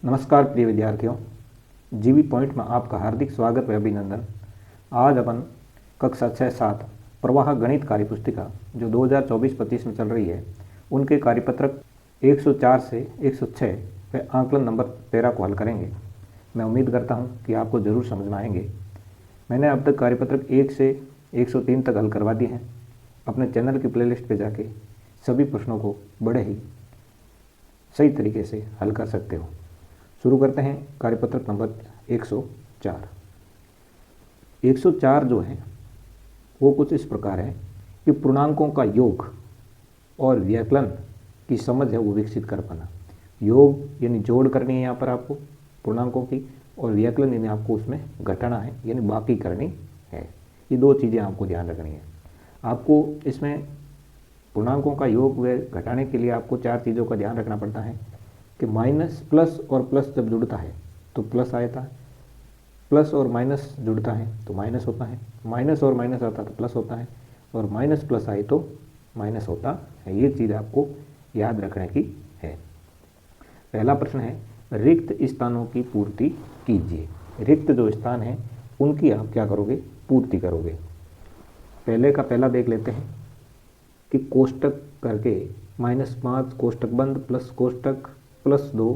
नमस्कार प्रिय विद्यार्थियों, जीवी पॉइंट में आपका हार्दिक स्वागत व अभिनंदन। आज अपन कक्षा 6-7 प्रवाह गणित कार्यपुस्तिका जो 2024-25 में चल रही है उनके कार्यपत्रक 104 से 106 व आंकलन नंबर 13 को हल करेंगे। मैं उम्मीद करता हूं कि आपको ज़रूर समझ में आएंगे। मैंने अब तक कार्यपत्रक 1 से 103 तक हल करवा दिए हैं। अपने चैनल की प्लेलिस्ट पर जाके सभी प्रश्नों को बड़े ही सही तरीके से हल कर सकते हो। शुरू करते हैं कार्यपत्रक नंबर 104। 104 जो है वो कुछ इस प्रकार है कि पूर्णांकों का योग और व्यकलन की समझ है वो विकसित कर पाना। योग यानी जोड़ करनी है यहाँ पर आपको पूर्णांकों की, और व्यकलन यानी आपको उसमें घटाना है यानी बाकी करनी है। ये दो चीज़ें आपको ध्यान रखनी है। आपको इसमें पूर्णांकों का योग व घटाने के लिए आपको चार चीज़ों का ध्यान रखना पड़ता है कि माइनस प्लस और प्लस जब जुड़ता है तो प्लस आता है, प्लस और माइनस जुड़ता है तो माइनस होता है, माइनस और माइनस आता है तो प्लस होता है, और माइनस प्लस आए तो माइनस होता है। ये चीज़ आपको याद रखने की है। पहला प्रश्न है, रिक्त स्थानों की पूर्ति कीजिए। रिक्त जो स्थान है उनकी आप क्या करोगे, पूर्ति करोगे। पहले का पहला देख लेते हैं कि कोष्टक करके -5 कोष्टक बंद प्लस कोष्टक +2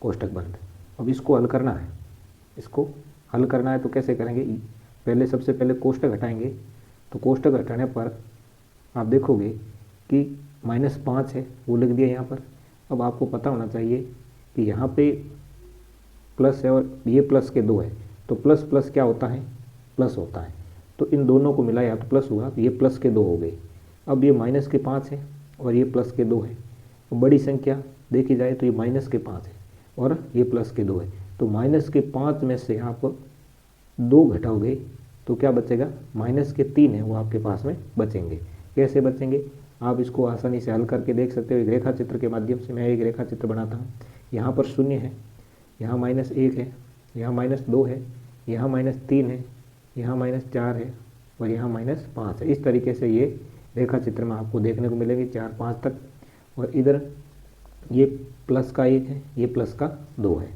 कोष्टक बंद। अब इसको हल करना है। इसको हल करना है तो कैसे करेंगे, पहले सबसे पहले कोष्टक हटाएंगे। तो कोष्टक हटाने पर आप देखोगे कि -5 है वो लिख दिया यहाँ पर। अब आपको पता होना चाहिए कि यहाँ पे प्लस है और ये प्लस के 2 है, तो प्लस प्लस क्या होता है, प्लस होता है। तो इन दोनों को मिलाया तो प्लस हुआ, तो ये प्लस के 2 हो गए। अब ये माइनस के 5 है और ये प्लस के 2 है। बड़ी संख्या देखी जाए तो ये माइनस के 5 है और ये प्लस के 2 है। तो माइनस के 5 में से आप 2 घटाओगे तो क्या बचेगा, माइनस के 3 है वो आपके पास में बचेंगे। कैसे बचेंगे, आप इसको आसानी से हल करके देख सकते हो। एक रेखा चित्र के माध्यम से मैं एक रेखा चित्र बनाता हूँ। यहाँ पर 0 है, यहाँ -1 है, यहाँ -2 है, यहाँ -3 है, यहाँ -4 है और यहाँ -5 है। इस तरीके से ये रेखा चित्र में आपको देखने को मिलेंगे 4-5 तक। और इधर ये प्लस का 1 है, ये प्लस का 2 है।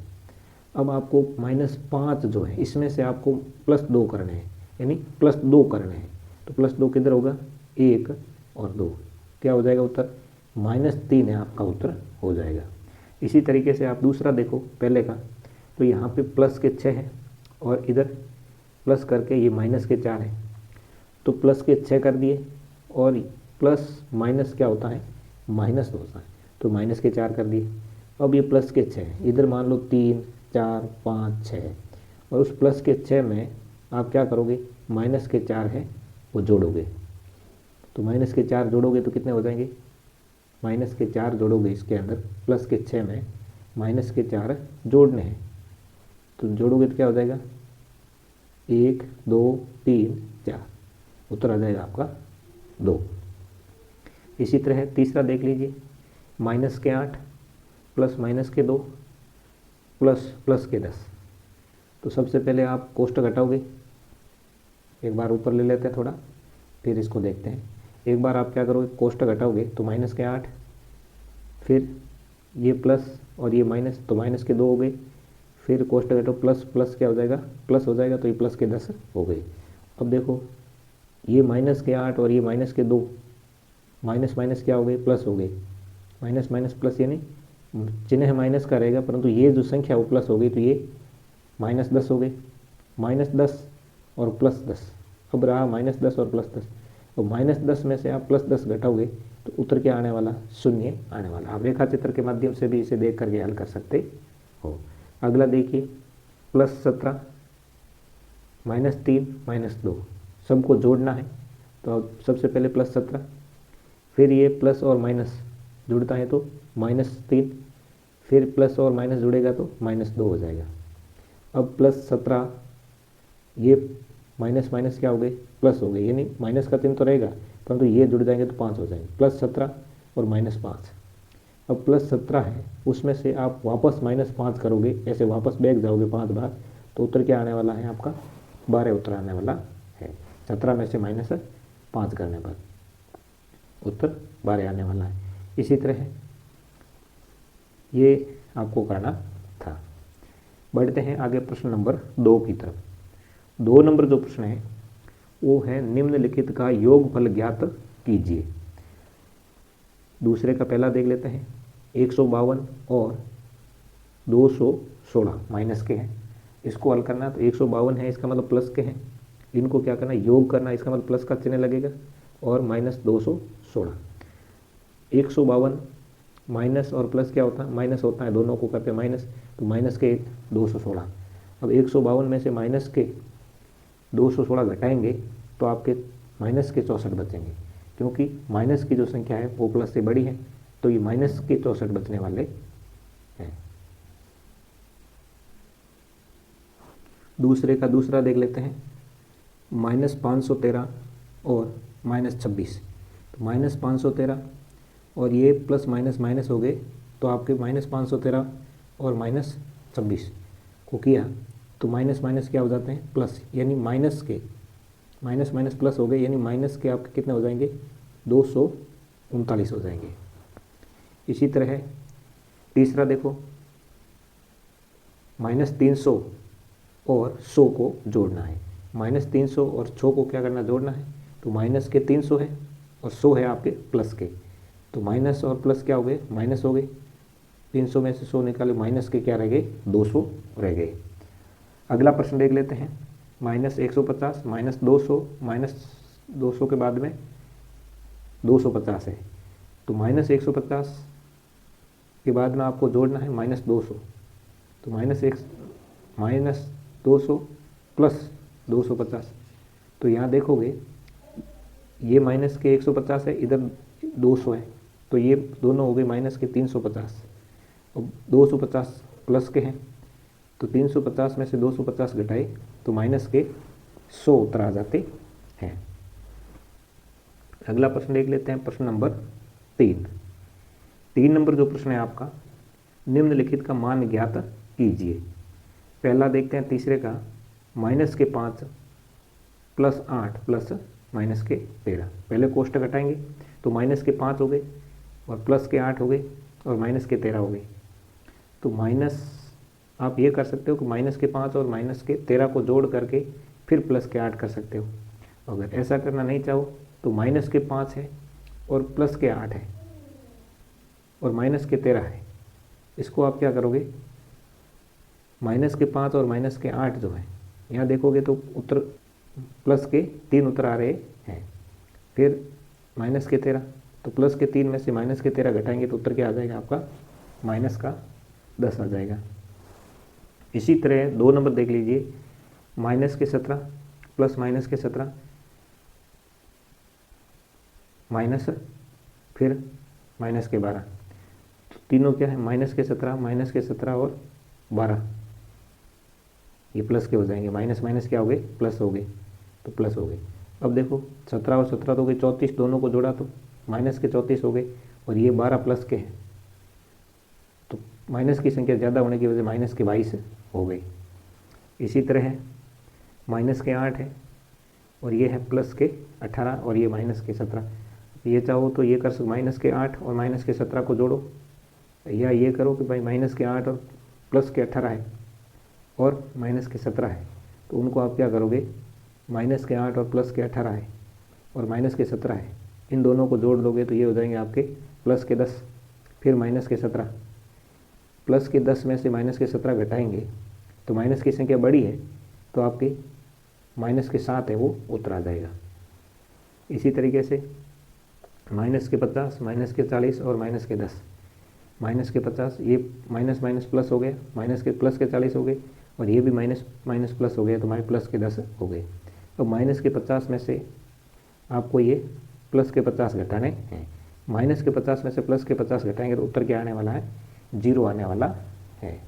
अब आपको -5 जो है इसमें से आपको +2 करने हैं, यानी +2 करने हैं। तो +2 किधर होगा, 1 और 2, क्या हो जाएगा उत्तर, -3 है आपका उत्तर हो जाएगा। इसी तरीके से आप दूसरा देखो पहले का, तो यहाँ पे प्लस के 6 है और इधर प्लस करके ये माइनस के 4 है। तो प्लस के 6 कर दिए और प्लस माइनस क्या होता है, माइनस होता है, तो माइनस के 4 कर दिए। अब ये प्लस के 6, इधर मान लो 3, 4, 5, 6, और उस प्लस के 6 में आप क्या करोगे, माइनस के 4 है वो जोड़ोगे। तो माइनस के 4 जोड़ोगे तो कितने हो जाएंगे, माइनस के 4 जोड़ोगे इसके अंदर, प्लस के 6 में माइनस के 4 जोड़ने हैं। तो जोड़ोगे तो क्या हो जाएगा, 1, 2, 3, 4, उत्तर आ जाएगा आपका 2। इसी तरह तीसरा देख लीजिए, -8 प्लस माइनस के 2 प्लस के 10। तो सबसे पहले आप कोष्टक हटाओगे, एक बार ऊपर ले लेते हैं थोड़ा, फिर इसको देखते हैं। एक बार आप क्या करोगे, कोष्टक हटाओगे तो -8, फिर ये प्लस और ये माइनस, तो माइनस के 2 हो गए। फिर कोष्टक हटाओ, प्लस प्लस क्या हो जाएगा, प्लस हो जाएगा, तो ये प्लस के 10 हो गए। अब देखो ये -8 और ये माइनस के 2, माइनस माइनस क्या हो गए, प्लस हो गए। माइनस माइनस प्लस, यानी चिन्ह माइनस का रहेगा परंतु ये जो संख्या वो प्लस हो गई, तो ये -10 हो गए। -10 और +10, अब रहा -10 और +10। तो -10 में से आप +10 घटाओगे तो उत्तर क्या आने वाला, 0 आने वाला। आप रेखा चित्र के माध्यम से भी इसे देख करके हल कर सकते हो। अगला देखिए, +17 -3 -2, सबको जोड़ना है। तो अब सबसे पहले +17, फिर ये प्लस और माइनस जुड़ता है तो -3, फिर प्लस और माइनस जुड़ेगा तो -2 हो जाएगा। अब +17, ये माइनस माइनस क्या हो गए, प्लस हो गए, यानी माइनस का चिन्ह तो रहेगा परंतु ये जुड़ जाएंगे तो 5 हो जाएंगे। +17 और -5। अब +17 है, उसमें से आप वापस -5 करोगे, ऐसे वापस बैक जाओगे 5 बार, तो उत्तर क्या आने वाला है आपका, 12 उत्तर आने वाला है। 17 में से -5 करने पर उत्तर 12 आने वाला है। इसी तरह ये आपको करना था। बढ़ते हैं आगे प्रश्न नंबर 2 की तरफ। 2 नंबर जो प्रश्न है वो है निम्नलिखित का योगफल ज्ञात कीजिए। दूसरे का पहला देख लेते हैं। 152 और 216 माइनस के हैं, इसको हल करना। तो 152 है, इसका मतलब प्लस के हैं, इनको क्या करना, योग करना, इसका मतलब प्लस का चिन्ह लगेगा, और माइनस 216। 152 माइनस और प्लस क्या होता है, माइनस होता है, दोनों को करते हैं माइनस, तो माइनस के 216। अब 152 में से माइनस के 216 घटाएंगे तो आपके माइनस के 64 बचेंगे, क्योंकि माइनस की जो संख्या है वो प्लस से बड़ी है, तो ये माइनस के 64 बचने वाले हैं। दूसरे का दूसरा देख लेते हैं। -513 और -26। तो -513 और ये प्लस माइनस माइनस हो गए, तो आपके -513 और -26 को किया तो माइनस माइनस क्या हो जाते हैं, प्लस, यानी माइनस के माइनस माइनस प्लस हो गए, यानी माइनस के आपके कितने हो जाएंगे, 239 हो जाएंगे। इसी तरह तीसरा देखो, -300 और 100 को जोड़ना है। -300 और 100 को क्या करना, जोड़ना है। तो माइनस के 300 है और 100 है आपके प्लस के, तो माइनस और प्लस क्या हो गए, माइनस हो गए। 300 में से 100 निकाले, माइनस के क्या रह गए, 200 रह गए। अगला प्रश्न देख लेते हैं। -150 -200 के बाद में 250 है, तो -150 के बाद में आपको जोड़ना है -200, तो -200 प्लस 250। तो यहाँ देखोगे ये माइनस के 150 है, इधर 200 है, तो ये दोनों हो गए माइनस के 350, और 250 प्लस के हैं, तो 350 में से 250 घटाए तो माइनस के 100 उत्तर आ जाते हैं। अगला प्रश्न देख लेते हैं, प्रश्न नंबर 3 नंबर जो प्रश्न है आपका, निम्नलिखित का मान ज्ञात कीजिए। पहला देखते हैं तीसरे का, -5 + 8 प्लस -13। पहले कोष्टक घटाएंगे तो -5 हो गए और +8 हो गए और -13 हो गए। तो माइनस आप ये कर सकते हो कि -5 और -13 को जोड़ करके फिर +8 कर सकते हो। अगर ऐसा करना नहीं चाहो तो -5 है और +8 है और -13 है, इसको आप क्या करोगे, -5 और -8 जो है, यहाँ देखोगे तो उत्तर +3 उत्तर आ रहे हैं। फिर -13, तो +3 में से -13 घटाएंगे तो उत्तर क्या आ जाएगा आपका, -10 आ जाएगा। इसी तरह 2 नंबर देख लीजिए, -17 प्लस -17 माइनस फिर -12, तो तीनों क्या है, -17 और 12, ये प्लस के हो जाएंगे, माइनस माइनस क्या हो गए, प्लस हो गए, तो प्लस हो गए। अब देखो 17 और 17 तो हो गए 34, दोनों को जोड़ा तो माइनस के 34 हो गए, और ये 12 प्लस के हैं, तो माइनस की संख्या ज़्यादा होने की वजह से माइनस के 22 हो गई। इसी तरह है -8 है और ये है +18 और ये -17। ये चाहो तो ये कर सकते, -8 और -17 को जोड़ो, या ये करो कि भाई -8 और +18 है और -17 है, तो उनको आप क्या करोगे, -8 और +18 है और -17 है, इन दोनों को जोड़ दोगे तो ये हो जाएंगे आपके +10, फिर -17, +10 में से -17 घटाएंगे तो माइनस की संख्या बड़ी है, तो आपके -7 है वो उत्तर आ जाएगा। इसी तरीके से -50, -40 और -10, -50 ये माइनस माइनस प्लस हो गया, +40 हो गए, और ये भी माइनस माइनस प्लस हो गया, तो +10 हो गए। अब -50 में से आपको ये +50 घटाने हैं, -50 में से +50 घटाएंगे तो उत्तर क्या आने वाला है, 0 आने वाला है।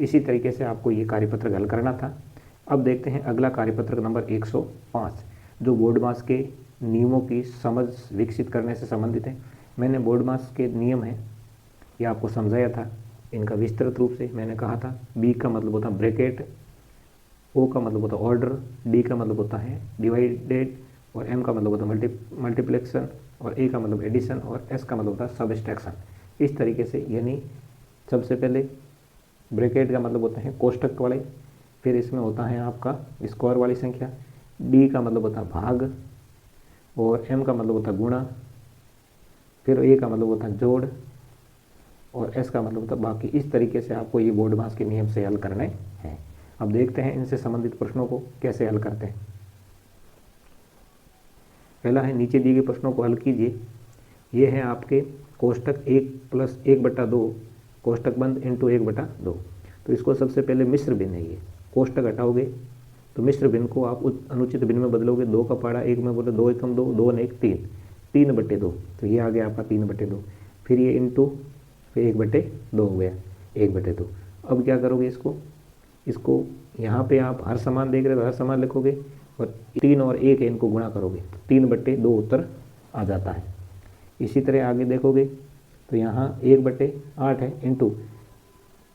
इसी तरीके से आपको ये कार्यपत्र हल करना था। अब देखते हैं अगला कार्यपत्र नंबर 105, जो बोर्ड मास के नियमों की समझ विकसित करने से संबंधित है। मैंने बोर्ड मास के नियम है ये आपको समझाया था, इनका विस्तृत रूप से मैंने कहा था। B का मतलब होता है ब्रैकेट, O का मतलब होता है ऑर्डर, D का मतलब होता है डिवाइडेड, और M का मतलब होता है मल्टीप्लेक्शन, और A का मतलब एडिशन, और S का मतलब होता है सबस्ट्रैक्शन। इस तरीके से यानी सबसे पहले ब्रैकेट का मतलब होता है कोष्टक वाले, फिर इसमें होता है आपका स्क्वायर वाली संख्या, डी का मतलब होता है भाग, और एम का मतलब होता है गुणा, फिर ए का मतलब होता है जोड़, और एस का मतलब होता है बाकी। इस तरीके से आपको ये बोर्डमास के नियम से हल करने हैं। अब देखते हैं इनसे संबंधित प्रश्नों को कैसे हल करते हैं। पहला है नीचे दिए गए प्रश्नों को हल कीजिए। ये है आपके कोष्टक 1+1/2 कोष्टक बंद इंटू 1/2। तो इसको सबसे पहले मिश्र भिन्न है, ये कोष्टक हटाओगे तो मिश्र भिन्न को आप अनुचित भिन्न में बदलोगे। 2 का पहाड़ा 1 में बोले 2 एकम 2, 2 ने 1 3, 3/2। तो ये आ गया आपका 3/2। फिर ये इंटू फिर 1/2 हो गया 1/2। अब क्या करोगे इसको यहाँ पे आप हर समान देख रहे हो तो हर समान लिखोगे, और 3 और 1 है इनको गुणा करोगे तो 3/2 उत्तर आ जाता है। इसी तरह आगे देखोगे तो यहाँ 1/8 है इंटू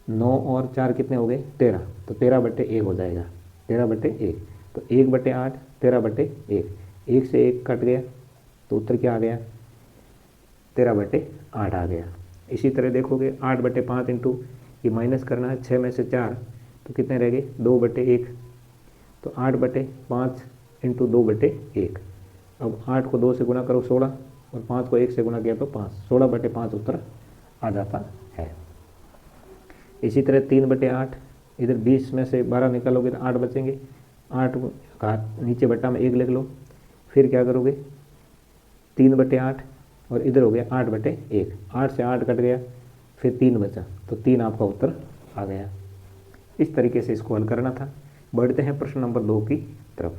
9 और 4 कितने हो गए 13, तो 13/1 हो जाएगा 13/1। तो 1/8 13/1, 1 से 1 कट गया तो उत्तर क्या आ गया 13/8 आ गया। इसी तरह देखोगे 8/5 इंटू ये माइनस करना है 6 में से 4 तो कितने रह गए 2/1। तो 8/5 इंटू 2/1। अब 8 को 2 से गुणा करो 16, और 5 को 1 से गुणा किया तो 5, 16/5 उत्तर आ जाता है। इसी तरह 3/8, इधर 20 में से 12 निकालोगे तो 8 बचेंगे, 8 घात नीचे बट्टा में 1 लिख लो। फिर क्या करोगे 3/8, और इधर हो गया 8/1, 8 से 8 कट गया फिर 3 बचा तो 3 आपका उत्तर आ गया। इस तरीके से इसको हल करना था। बढ़ते हैं प्रश्न नंबर 2 की तरफ।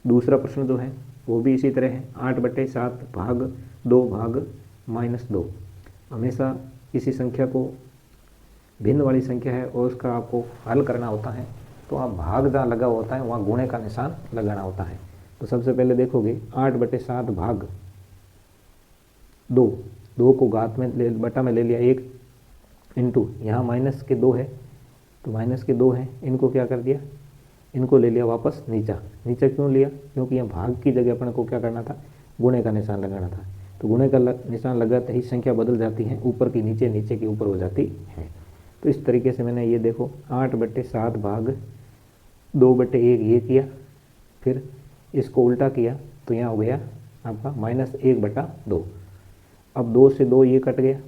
दूसरा प्रश्न जो है वो भी इसी तरह है, 8/7 भाग 2 भाग -2। हमेशा किसी संख्या को भिन्न वाली संख्या है और उसका आपको हल करना होता है तो आप भाग जहाँ लगा होता है वहाँ गुणे का निशान लगाना होता है। तो सबसे पहले देखोगे 8/7 भाग 2, 2 को घात में बटा में ले लिया 1 इंटू यहाँ माइनस के 2 है तो माइनस के 2 है, इनको क्या कर दिया इनको ले लिया वापस नीचा क्यों लिया क्योंकि यहाँ भाग की जगह अपन को क्या करना था गुणे का निशान लगाना था। तो गुणे का निशान लगाते ही संख्या बदल जाती है, ऊपर की नीचे नीचे की ऊपर हो जाती है। तो इस तरीके से मैंने ये देखो 8/7 भाग 2/1 ये किया, फिर इसको उल्टा किया तो यहाँ हो गया आपका -1/2। अब 2 से 2 ये कट गया,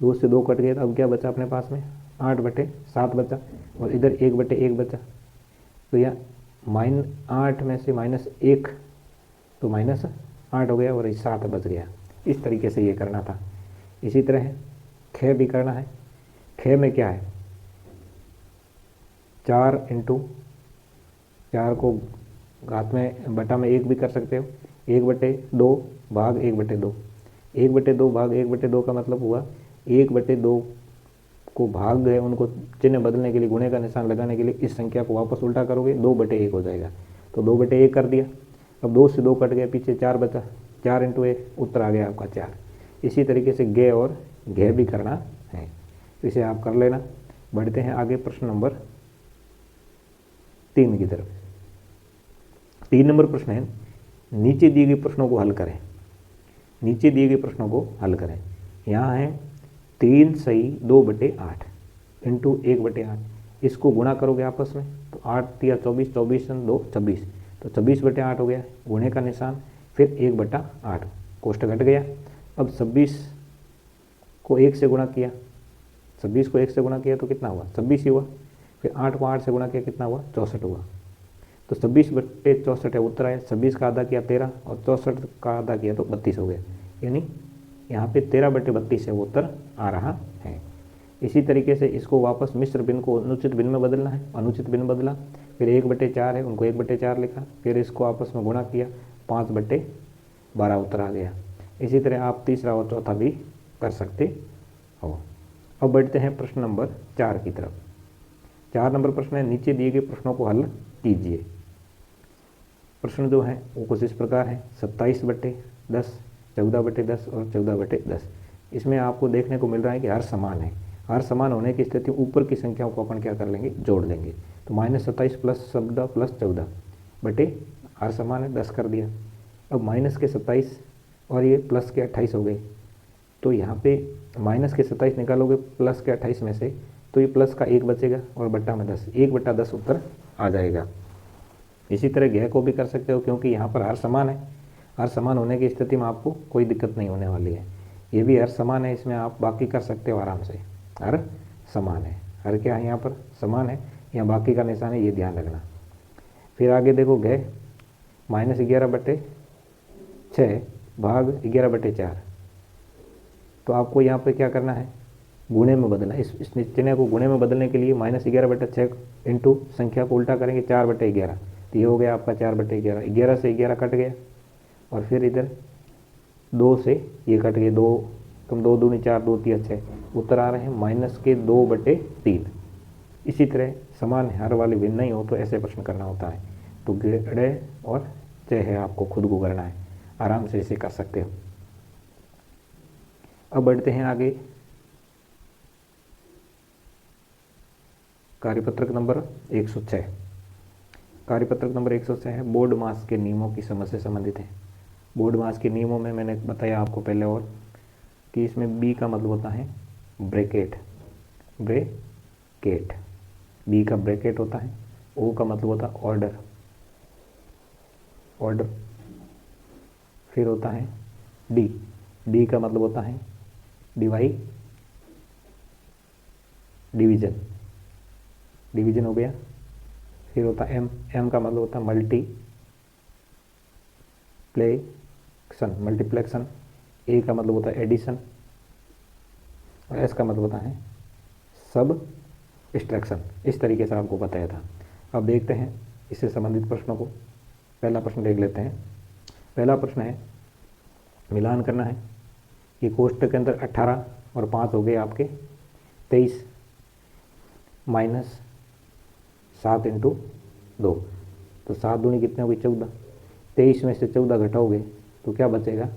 2 से 2 कट गया तो अब क्या बचा अपने पास में 8/7 बचा, और इधर 1/1 बचा। तो यह -8 में से -1 तो -8 हो गया और 7 बच गया। इस तरीके से ये करना था। इसी तरह ख भी करना है। ख में क्या है 4 इंटू 4 को घात में बटा में 1 भी कर सकते हो, 1/2 भाग 1/2। 1/2 भाग 1/2 का मतलब हुआ 1/2 को भाग गए उनको चिन्ह बदलने के लिए गुणे का निशान लगाने के लिए इस संख्या को वापस उल्टा करोगे 2/1 हो जाएगा। तो 2/1 कर दिया। अब 2 से 2 कट गया, पीछे 4 बचा, 4 इंटू 1 उत्तर आ गया आपका 4। इसी तरीके से गे और घे भी करना है, इसे आप कर लेना। बढ़ते हैं आगे प्रश्न नंबर 3 की तरफ। 3 नंबर प्रश्न है नीचे दिए गए प्रश्नों को हल करें। नीचे दिए गए प्रश्नों को हल करें। यहाँ है 3 सही 2/8 इंटू 1/8। इसको गुणा करोगे आपस में तो 8 या 24, 24 2 26, तो 26/8 हो गया गुणे का निशान, फिर 1/8 कोष्टक हट गया। अब 26 को 1 से गुणा किया, 26 को 1 से गुणा किया तो कितना हुआ 26 ही हुआ। फिर 8 को 8 से गुणा किया कितना हुआ 64 हुआ। तो 26/64 है उत्तर आया। 26 का आधा किया 13 और 64 का आधा किया तो 32 हो गया, यानी यहाँ पे 13/32 है वो उत्तर आ रहा है। इसी तरीके से इसको वापस मिश्र भिन्न को अनुचित भिन्न में बदलना है। अनुचित भिन्न बदला, फिर 1/4 है उनको 1/4 लिखा, फिर इसको आपस में गुणा किया 5/12 उत्तर आ गया। इसी तरह आप तीसरा और चौथा भी कर सकते हो। अब बढ़ते हैं प्रश्न नंबर 4 की तरफ। 4 नंबर प्रश्न है नीचे दिए गए प्रश्नों को हल कीजिए। प्रश्न जो है वो कुछ इस प्रकार है 27/10, 14/10 और 14/10। इसमें आपको देखने को मिल रहा है कि हर समान है। हर समान होने की स्थिति में ऊपर की संख्याओं को अपन क्या कर लेंगे जोड़ देंगे। तो -27 + 14 + 14 बटे हर समान है 10 कर दिया। अब माइनस के 27 और ये प्लस के 28 हो गए, तो यहाँ पे माइनस के 27 निकालोगे प्लस के 28 में से, तो ये प्लस का 1 बचेगा और बट्टा में 10, 1/10 उत्तर आ जाएगा। इसी तरह गह को भी कर सकते हो, क्योंकि यहाँ पर हर समान है, हर समान होने की स्थिति में आपको कोई दिक्कत नहीं होने वाली है। ये भी हर समान है, इसमें आप बाकी कर सकते हो आराम से। हर समान है, हर क्या है यहाँ पर समान है, यहाँ बाकी का निशान है, ये ध्यान रखना। फिर आगे देखो गह -11/6 भाग 11/4, तो आपको यहाँ पे क्या करना है, गुणे में बदलना। इस चिन्ह को गुणे में बदलने के लिए -11/6 इंटू संख्या को उल्टा करेंगे 4/11, तो ये हो गया आपका 4/11, 11 से 11 कट गया और फिर इधर 2 से ये कट गए, 2 कम 2 दूनी 4, 2 3 6, उत्तर आ रहे हैं -2/3। इसी तरह समान हर वाले भिन्न नहीं हो तो ऐसे प्रश्न करना होता है। तो गड़े और च है, आपको खुद को करना है, आराम से इसे कर सकते हो। अब बढ़ते हैं आगे, कार्यपत्रक नंबर 106। कार्यपत्रक नंबर 106 है बोर्ड मास के नियमों की समझ से संबंधित है। बोर्ड मास के नियमों में मैंने बताया आपको पहले और कि इसमें बी का मतलब होता है ब्रैकेट, ब्रैकेट, बी का ब्रैकेट होता है। ओ का मतलब होता है ऑर्डर, ऑर्डर। फिर होता है डी, डी का मतलब होता है डिवाइड, डिवीजन, डिवीजन हो गया। फिर होता है एम, एम का मतलब होता है मल्टीप्लेक्शन, मल्टीप्लेक्शन। ए का मतलब होता है एडिशन और एस का मतलब होता है सब एक्सट्रैक्शन। इस तरीके से आपको बताया था। अब देखते हैं इससे संबंधित प्रश्नों को। पहला प्रश्न देख लेते हैं। पहला प्रश्न है मिलान करना है कि कोष्टक के अंदर 18 और 5 हो गए आपके 23 -7 × 2, तो 7 दूनी कितने हो गई 14। 23 में से 14 घटाओगे तो क्या बचेगा,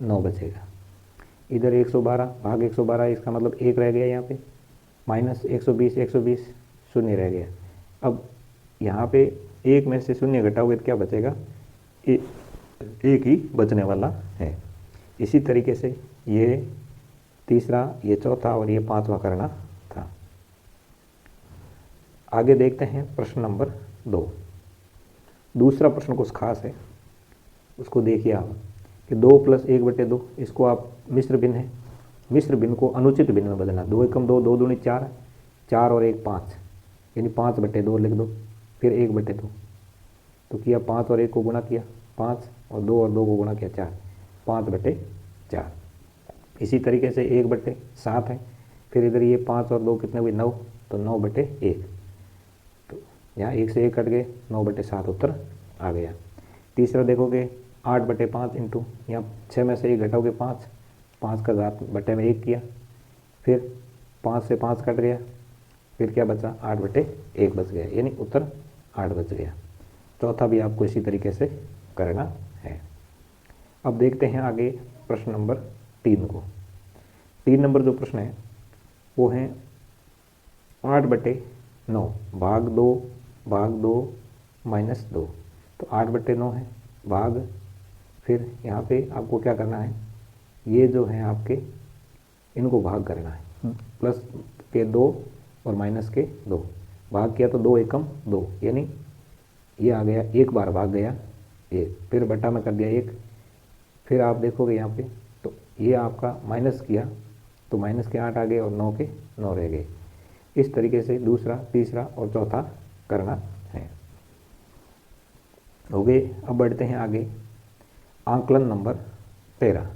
9 बचेगा। इधर 112 भाग 112, इसका मतलब 1 रह गया यहाँ पे, -120, 120 शून्य रह गया। अब यहाँ पे 1 में से 0 घटाओगे तो क्या बचेगा, 1 ही बचने वाला है। इसी तरीके से ये तीसरा, ये चौथा और ये 5वां करना था। आगे देखते हैं प्रश्न नंबर 2। दूसरा प्रश्न कुछ खास है, उसको देखिए आप कि 2 + 1/2, इसको आप मिश्र भिन्न है, मिश्र भिन्न को अनुचित भिन्न में बदलना। 2 × 2, 2 दूनी 4, 4 और 1 5, यानी 5/2 लिख दो। फिर 1/2, तो किया 5 और 1 को गुणा किया 5, और 2 और 2 को गुणा किया 4, 5/4। इसी तरीके से 1/7 है। फिर इधर ये 5 और 2 कितने हुए 9, तो 9/1, तो यहाँ 1 से 1 कट गए, 9/7 उत्तर आ गया। तीसरा देखोगे 8/5 इंटू, यहाँ 6 में से 1 घटाओगे 5, 5 का घात बटे में 1 किया, फिर 5 से 5 कट गया, फिर क्या बचा 8/1 बच गया, यानी उत्तर 8 बच गया। चौथा भी आपको इसी तरीके से करना है। अब देखते हैं आगे प्रश्न नंबर 3 को। 3 नंबर जो प्रश्न है वो है 8/9 भाग 2 -2, तो 8/9 है भाग, फिर यहाँ पे आपको क्या करना है, ये जो है आपके इनको भाग करना है, प्लस के 2 और माइनस के 2, भाग किया तो 2 एकम 2, यानी ये आ गया, एक बार भाग गया 1, फिर बटा में कर दिया 1, फिर आप देखोगे यहाँ पे तो ये आपका माइनस किया तो माइनस के 8 आ गए और 9 के 9 रह गए। इस तरीके से दूसरा, तीसरा और चौथा करना है। हो गए। अब बढ़ते हैं आगे, आंकलन नंबर 13।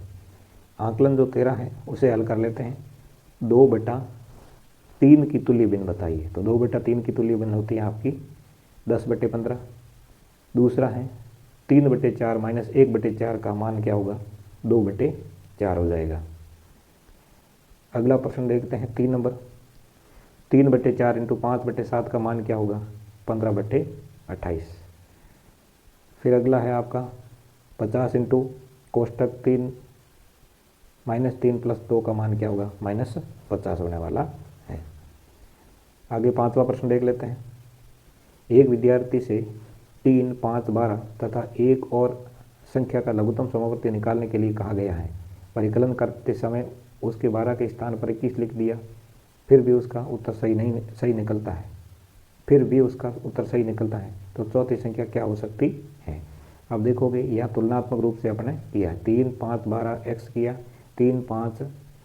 आंकलन जो 13 है उसे हल कर लेते हैं। 2/3 की तुल्य भिन्न बताइए, तो 2/3 की तुल्य भिन्न होती है आपकी 10/15। दूसरा है 3/4 -1/4 का मान क्या होगा, 2/4 हो जाएगा। अगला प्रश्न देखते हैं 3 नंबर। 3/4 इंटू 5/7 का मान क्या होगा, 15/28। फिर अगला है आपका 50 इंटू कोष्टक 3 -3 + 2 का मान क्या होगा, -50 होने वाला है। आगे 5वां प्रश्न देख लेते हैं। एक विद्यार्थी से 3, 5, 12 तथा एक और संख्या का लघुत्तम समवर्ती निकालने के लिए कहा गया है। परिकलन करते समय उसके 12 के स्थान पर 21 लिख दिया, फिर भी उसका उत्तर सही निकलता है, तो चौथी संख्या क्या हो सकती है। अब देखोगे यह तुलनात्मक रूप से अपने किया, 3 5 12 x किया, 3 5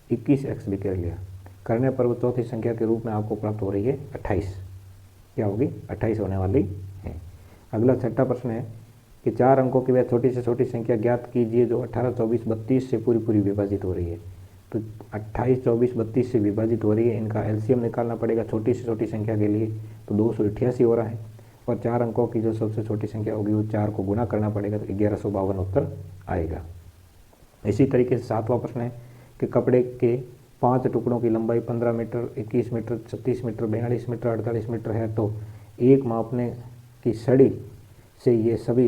21 x भी कर लिया, करने पर वो चौथी संख्या के रूप में आपको प्राप्त हो रही है 28। क्या होगी, 28 होने वाली है। अगला छठा प्रश्न है कि 4 अंकों की वह छोटी से छोटी संख्या ज्ञात कीजिए जो 18 24 32 से पूरी विभाजित हो रही है। तो 28 24 32 से विभाजित हो रही है, इनका एलसीएम निकालना पड़ेगा छोटी से छोटी संख्या के लिए, तो 288 हो रहा है। और 4 अंकों की जो सबसे छोटी संख्या होगी वो 4 को गुना करना पड़ेगा, तो 1152 उत्तर आएगा। इसी तरीके से 7वां प्रश्न है कि कपड़े के 5 टुकड़ों की लंबाई 15 metre 21 metre 36 metre 42 metre 48 metre है, तो एक मापने की सड़ी से ये सभी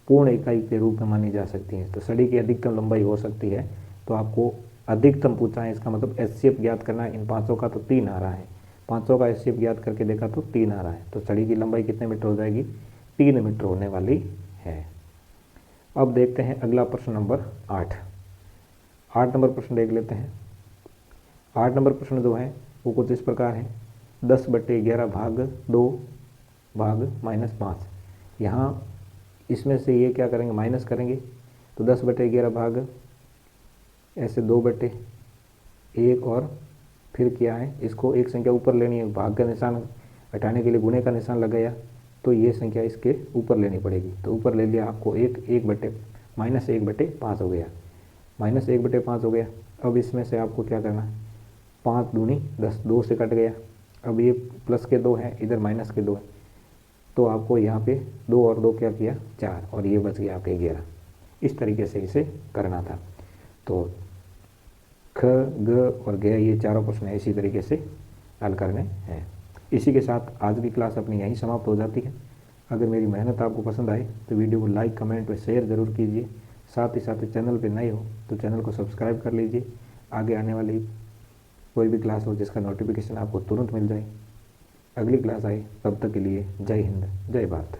पूर्ण इकाई के रूप में मानी जा सकती हैं। तो सड़ी की अधिकतम लंबाई हो सकती है, तो आपको अधिकतम पूछा है, इसका मतलब एचसीएफ ज्ञात करना है। इन 500 का तो 3 आ रहा है, 500 का एचसीएफ ज्ञात करके देखा तो 3 आ रहा है, तो सड़ी की लंबाई कितने मीटर हो जाएगी, 3 मीटर होने वाली है। अब देखते हैं अगला प्रश्न नंबर 8 नंबर प्रश्न देख लेते हैं। 8 नंबर प्रश्न जो है वो कुछ इस प्रकार है, 10/11 भाग 2 भाग -5। यहाँ इसमें से ये क्या करेंगे, माइनस करेंगे, तो 10/11 भाग ऐसे 2/1 और फिर क्या है, इसको एक संख्या ऊपर लेनी है, भाग का निशान हटाने के लिए गुणे का निशान लगाया, तो ये संख्या इसके ऊपर लेनी पड़ेगी, तो ऊपर ले लिया आपको -1/5 हो गया, -1/5 हो गया। अब इसमें से आपको क्या करना है, 5 दूनी 10, 2 से कट गया, अब ये प्लस के 2 है, इधर माइनस के 2 है, तो आपको यहाँ पे 2 और 2 क्या किया 4, और ये बच गया आपके 11। इस तरीके से इसे करना था। तो ख ग और ग ये चारों प्रश्न इसी तरीके से हल करने हैं। इसी के साथ आज की क्लास अपनी यहीं समाप्त हो जाती है। अगर मेरी मेहनत आपको पसंद आए तो वीडियो को लाइक कमेंट व शेयर ज़रूर कीजिए। साथ ही चैनल पर नए हो तो चैनल को सब्सक्राइब कर लीजिए, आगे आने वाली कोई भी क्लास हो जिसका नोटिफिकेशन आपको तुरंत मिल जाए। अगली क्लास आए, तब तक के लिए जय हिंद जय भारत।